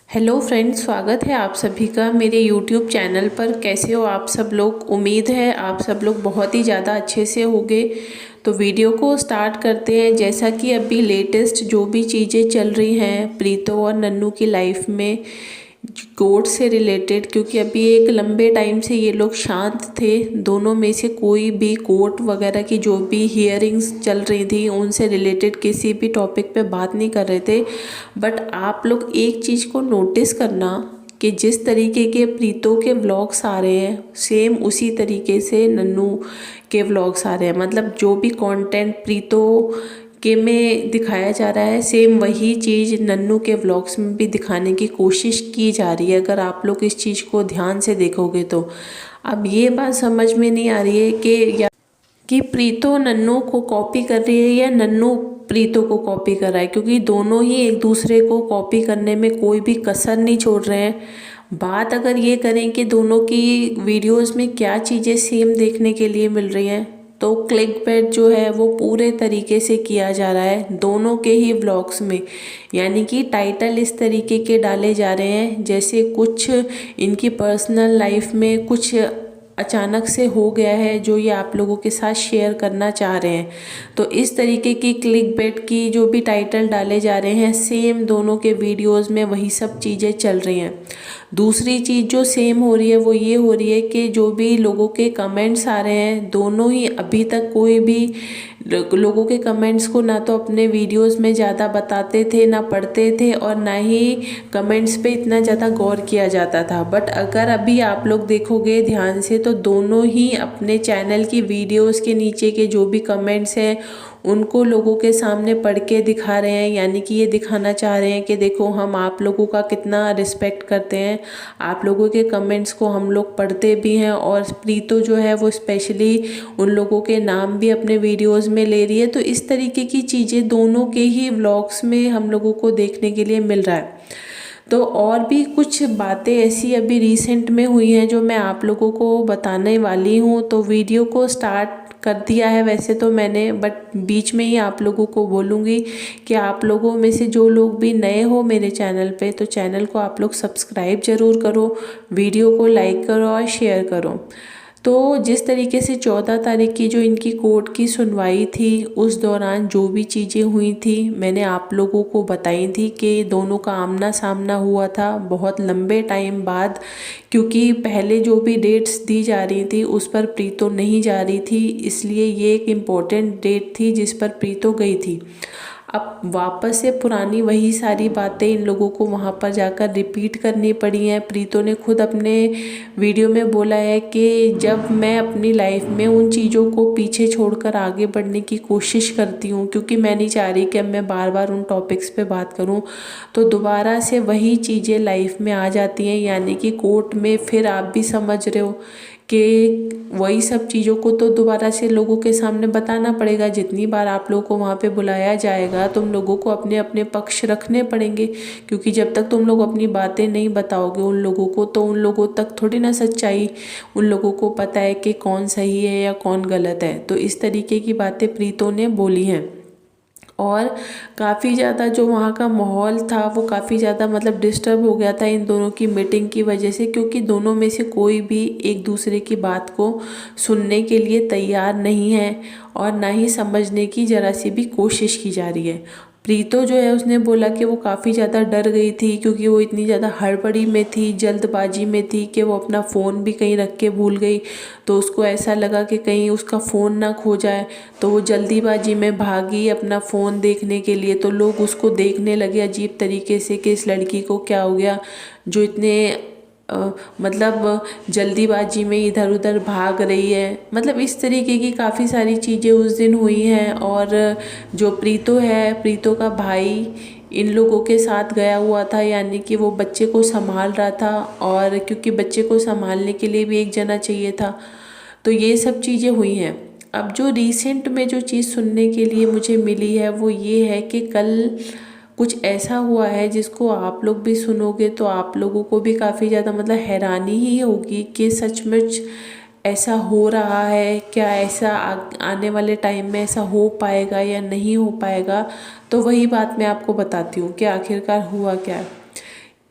Hello friends, स्वागत है आप सभी का मेरे यूट्यूब चैनल पर। कैसे हो आप सब लोग? उम्मीद है आप सब लोग बहुत ही ज़्यादा अच्छे से होंगे। तो वीडियो को स्टार्ट करते हैं। जैसा कि अभी लेटेस्ट जो भी चीज़ें चल रही हैं प्रीतो और नन्नू की लाइफ में कोर्ट से रिलेटेड, क्योंकि अभी एक लंबे टाइम से ये लोग शांत थे। दोनों में से कोई भी कोर्ट वगैरह की जो भी हियरिंग्स चल रही थी उनसे रिलेटेड किसी भी टॉपिक पे बात नहीं कर रहे थे। बट आप लोग एक चीज़ को नोटिस करना कि जिस तरीके के प्रीतो के व्लॉग्स आ रहे हैं सेम उसी तरीके से नन्नू के व्लॉग्स आ रहे हैं। मतलब जो भी कंटेंट प्रीतो के में दिखाया जा रहा है सेम वही चीज़ नन्नू के व्लॉग्स में भी दिखाने की कोशिश की जा रही है। अगर आप लोग इस चीज़ को ध्यान से देखोगे तो अब ये बात समझ में नहीं आ रही है कि प्रीतो नन्नू को कॉपी कर रही है या नन्नू प्रीतो को कॉपी कर रहा है, क्योंकि दोनों ही एक दूसरे को कॉपी करने में कोई भी कसर नहीं छोड़ रहे हैं। बात अगर ये करें कि दोनों की वीडियोस में क्या चीज़ें सेम देखने के लिए मिल रही हैं, तो क्लिकबेट जो है वो पूरे तरीके से किया जा रहा है दोनों के ही व्लॉग्स में। यानी कि टाइटल इस तरीके के डाले जा रहे हैं जैसे कुछ इनकी पर्सनल लाइफ में कुछ अचानक से हो गया है जो ये आप लोगों के साथ शेयर करना चाह रहे हैं। तो इस तरीके की क्लिकबेट की जो भी टाइटल डाले जा रहे हैं सेम दोनों के वीडियोस में वही सब चीज़ें चल रही हैं। दूसरी चीज़ जो सेम हो रही है वो ये हो रही है कि जो भी लोगों के कमेंट्स आ रहे हैं दोनों ही अभी तक कोई भी लोगों के कमेंट्स को ना तो अपने वीडियोस में ज़्यादा बताते थे ना पढ़ते थे और ना ही कमेंट्स पे इतना ज़्यादा गौर किया जाता था। बट अगर अभी आप लोग देखोगे ध्यान से तो दोनों ही अपने चैनल की वीडियोस के नीचे के जो भी कमेंट्स हैं उनको लोगों के सामने पढ़ के दिखा रहे हैं। यानी कि ये दिखाना चाह रहे हैं कि देखो हम आप लोगों का कितना रिस्पेक्ट करते हैं, आप लोगों के कमेंट्स को हम लोग पढ़ते भी हैं। और प्रीतो जो है वो स्पेशली उन लोगों के नाम भी अपने वीडियोस में ले रही है। तो इस तरीके की चीज़ें दोनों के ही व्लॉग्स में हम लोगों को देखने के लिए मिल रहा है। तो और भी कुछ बातें ऐसी अभी रिसेंट में हुई हैं जो मैं आप लोगों को बताने वाली हूँ। तो वीडियो को स्टार्ट कर दिया है वैसे तो मैंने, बट बीच में ही आप लोगों को बोलूँगी कि आप लोगों में से जो लोग भी नए हो मेरे चैनल पे तो चैनल को आप लोग सब्सक्राइब ज़रूर करो, वीडियो को लाइक करो और शेयर करो। तो जिस तरीके से 14 तारीख की जो इनकी कोर्ट की सुनवाई थी उस दौरान जो भी चीज़ें हुई थी मैंने आप लोगों को बताई थी कि दोनों का आमना सामना हुआ था बहुत लंबे टाइम बाद। क्योंकि पहले जो भी डेट्स दी जा रही थी उस पर प्रीतो नहीं जा रही थी, इसलिए ये एक इम्पोर्टेंट डेट थी जिस पर प्रीतो गई थी। अब वापस से पुरानी वही सारी बातें इन लोगों को वहाँ पर जाकर रिपीट करनी पड़ी हैं। प्रीतो ने खुद अपने वीडियो में बोला है कि जब मैं अपनी लाइफ में उन चीज़ों को पीछे छोड़कर आगे बढ़ने की कोशिश करती हूँ, क्योंकि मैं नहीं चाह रही कि अब मैं बार बार उन टॉपिक्स पे बात करूँ, तो दोबारा से वही चीज़ें लाइफ में आ जाती हैं। यानी कि कोर्ट में फिर आप भी समझ रहे हो कि वही सब चीज़ों को तो दोबारा से लोगों के सामने बताना पड़ेगा। जितनी बार आप लोगों को वहाँ पे बुलाया जाएगा तुम लोगों को अपने अपने पक्ष रखने पड़ेंगे, क्योंकि जब तक तुम लोग अपनी बातें नहीं बताओगे उन लोगों को तो उन लोगों तक थोड़ी ना सच्चाई उन लोगों को पता है कि कौन सही है या कौन गलत है। तो इस तरीके की बातें प्रीतो ने बोली हैं। और काफ़ी ज़्यादा जो वहाँ का माहौल था वो काफ़ी ज़्यादा मतलब डिस्टर्ब हो गया था इन दोनों की मीटिंग की वजह से, क्योंकि दोनों में से कोई भी एक दूसरे की बात को सुनने के लिए तैयार नहीं है और ना ही समझने की ज़रा सी भी कोशिश की जा रही है। प्रीतो जो है उसने बोला कि वो काफ़ी ज़्यादा डर गई थी क्योंकि वो इतनी ज़्यादा हड़बड़ी में थी, जल्दबाजी में थी कि वो अपना फ़ोन भी कहीं रख के भूल गई। तो उसको ऐसा लगा कि कहीं उसका फ़ोन ना खो जाए, तो वो जल्दीबाजी में भागी अपना फ़ोन देखने के लिए। तो लोग उसको देखने लगे अजीब तरीके से कि इस लड़की को क्या हो गया जो इतने मतलब जल्दीबाजी में इधर उधर भाग रही है। मतलब इस तरीके की काफ़ी सारी चीज़ें उस दिन हुई हैं। और जो प्रीतो है, प्रीतो का भाई इन लोगों के साथ गया हुआ था, यानी कि वो बच्चे को संभाल रहा था और क्योंकि बच्चे को संभालने के लिए भी एक जना चाहिए था। तो ये सब चीज़ें हुई हैं। अब जो रिसेंट में जो चीज़ सुनने के लिए मुझे मिली है वो ये है कि कल कुछ ऐसा हुआ है जिसको आप लोग भी सुनोगे तो आप लोगों को भी काफ़ी ज़्यादा मतलब हैरानी ही होगी कि सचमुच ऐसा हो रहा है क्या, ऐसा आने वाले टाइम में ऐसा हो पाएगा या नहीं हो पाएगा। तो वही बात मैं आपको बताती हूँ कि आखिरकार हुआ क्या है।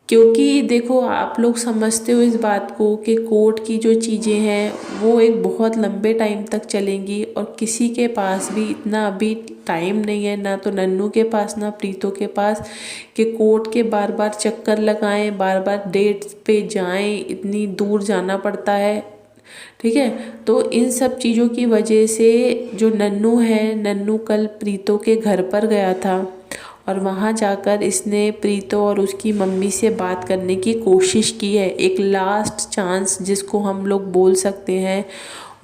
क्योंकि देखो आप लोग समझते हो इस बात को कि कोर्ट की जो चीज़ें हैं वो एक बहुत लंबे टाइम तक चलेंगी, और किसी के पास भी इतना अभी टाइम नहीं है, ना तो नन्नू के पास ना प्रीतो के पास, कि कोर्ट के बार बार चक्कर लगाएं, बार बार डेट पे जाएं, इतनी दूर जाना पड़ता है। ठीक है, तो इन सब चीज़ों की वजह से जो नन्नू है, नन्नू कल प्रीतो के घर पर गया था और वहाँ जाकर इसने प्रीतो और उसकी मम्मी से बात करने की कोशिश की है। एक लास्ट चांस जिसको हम लोग बोल सकते हैं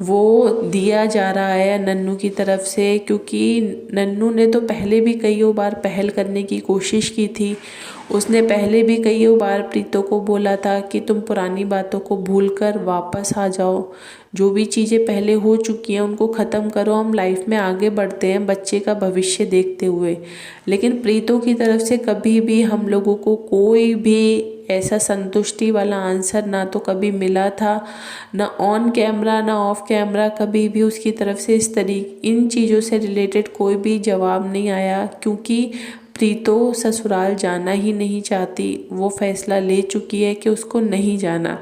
वो दिया जा रहा है नन्नू की तरफ से, क्योंकि नन्नू ने तो पहले भी कईयों बार पहल करने की कोशिश की थी। उसने पहले भी कईयों बार प्रीतो को बोला था कि तुम पुरानी बातों को भूलकर वापस आ जाओ, जो भी चीज़ें पहले हो चुकी हैं उनको ख़त्म करो, हम लाइफ में आगे बढ़ते हैं बच्चे का भविष्य देखते हुए। लेकिन प्रीतो की तरफ से कभी भी हम लोगों को कोई भी ऐसा संतुष्टि वाला आंसर ना तो कभी मिला था, ना ऑन कैमरा ना ऑफ कैमरा कभी भी उसकी तरफ से इन चीज़ों से रिलेटेड कोई भी जवाब नहीं आया, क्योंकि प्रीतो ससुराल जाना ही नहीं चाहती। वो फैसला ले चुकी है कि उसको नहीं जाना।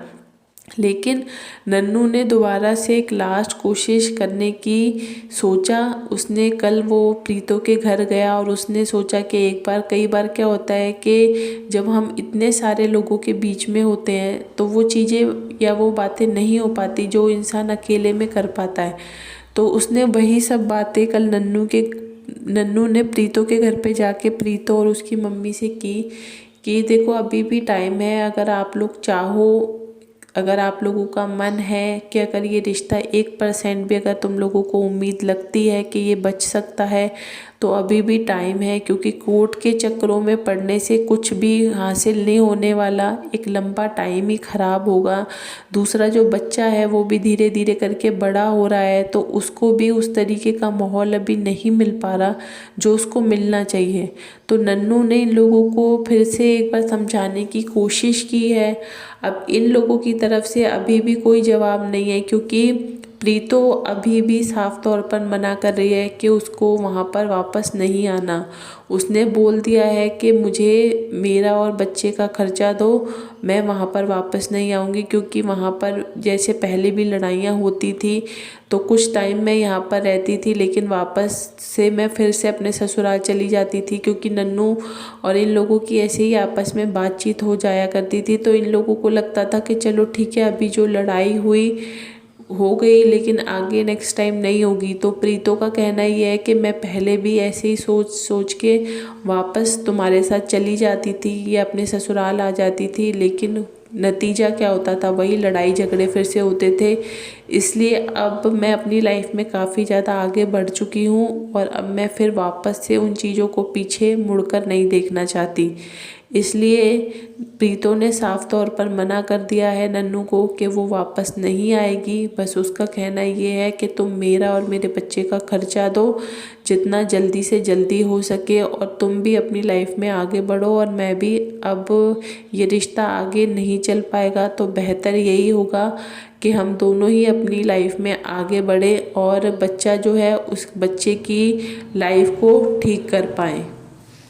लेकिन नन्नू ने दोबारा से एक लास्ट कोशिश करने की सोचा। उसने कल वो प्रीतो के घर गया और उसने सोचा कि एक बार, कई बार क्या होता है कि जब हम इतने सारे लोगों के बीच में होते हैं तो वो चीज़ें या वो बातें नहीं हो पाती जो इंसान अकेले में कर पाता है। तो उसने वही सब बातें कल नन्नू ने प्रीतो के घर पे जाके प्रीतो और उसकी मम्मी से की कि देखो अभी भी टाइम है, अगर आप लोग चाहो, अगर आप लोगों का मन है कि अगर ये रिश्ता 1% भी अगर तुम लोगों को उम्मीद लगती है कि ये बच सकता है तो अभी भी टाइम है, क्योंकि कोर्ट के चक्करों में पड़ने से कुछ भी हासिल नहीं होने वाला, एक लंबा टाइम ही ख़राब होगा। दूसरा जो बच्चा है वो भी धीरे धीरे करके बड़ा हो रहा है, तो उसको भी उस तरीके का माहौल अभी नहीं मिल पा रहा जो उसको मिलना चाहिए। तो नन्नू ने इन लोगों को फिर से एक बार समझाने की कोशिश की है। अब इन लोगों की तरफ से अभी भी कोई जवाब नहीं है, क्योंकि प्रीतो अभी भी साफ तौर पर मना कर रही है कि उसको वहाँ पर वापस नहीं आना। उसने बोल दिया है कि मुझे मेरा और बच्चे का खर्चा दो, मैं वहाँ पर वापस नहीं आऊँगी, क्योंकि वहाँ पर जैसे पहले भी लड़ाइयाँ होती थी तो कुछ टाइम मैं यहाँ पर रहती थी, लेकिन वापस से मैं फिर से अपने ससुराल चली जाती थी, क्योंकि नन्नू और इन लोगों की ऐसे ही आपस में बातचीत हो जाया करती थी। तो इन लोगों को लगता था कि चलो ठीक है, अभी जो लड़ाई हुई हो गई, लेकिन आगे नेक्स्ट टाइम नहीं होगी। तो प्रीतो का कहना ये है कि मैं पहले भी ऐसे ही सोच सोच के वापस तुम्हारे साथ चली जाती थी या अपने ससुराल आ जाती थी, लेकिन नतीजा क्या होता था, वही लड़ाई झगड़े फिर से होते थे। इसलिए अब मैं अपनी लाइफ में काफ़ी ज़्यादा आगे बढ़ चुकी हूँ और अब मैं फिर वापस से उन चीज़ों को पीछे मुड़कर नहीं देखना चाहती। इसलिए प्रीतो ने साफ तौर पर मना कर दिया है नन्नू को कि वो वापस नहीं आएगी। बस उसका कहना ये है कि तुम मेरा और मेरे बच्चे का खर्चा दो जितना जल्दी से जल्दी हो सके, और तुम भी अपनी लाइफ में आगे बढ़ो और मैं भी। अब ये रिश्ता आगे नहीं चल पाएगा तो बेहतर यही होगा कि हम दोनों ही अपनी लाइफ में आगे बढ़े और बच्चा जो है उस बच्चे की लाइफ को ठीक कर पाएँ।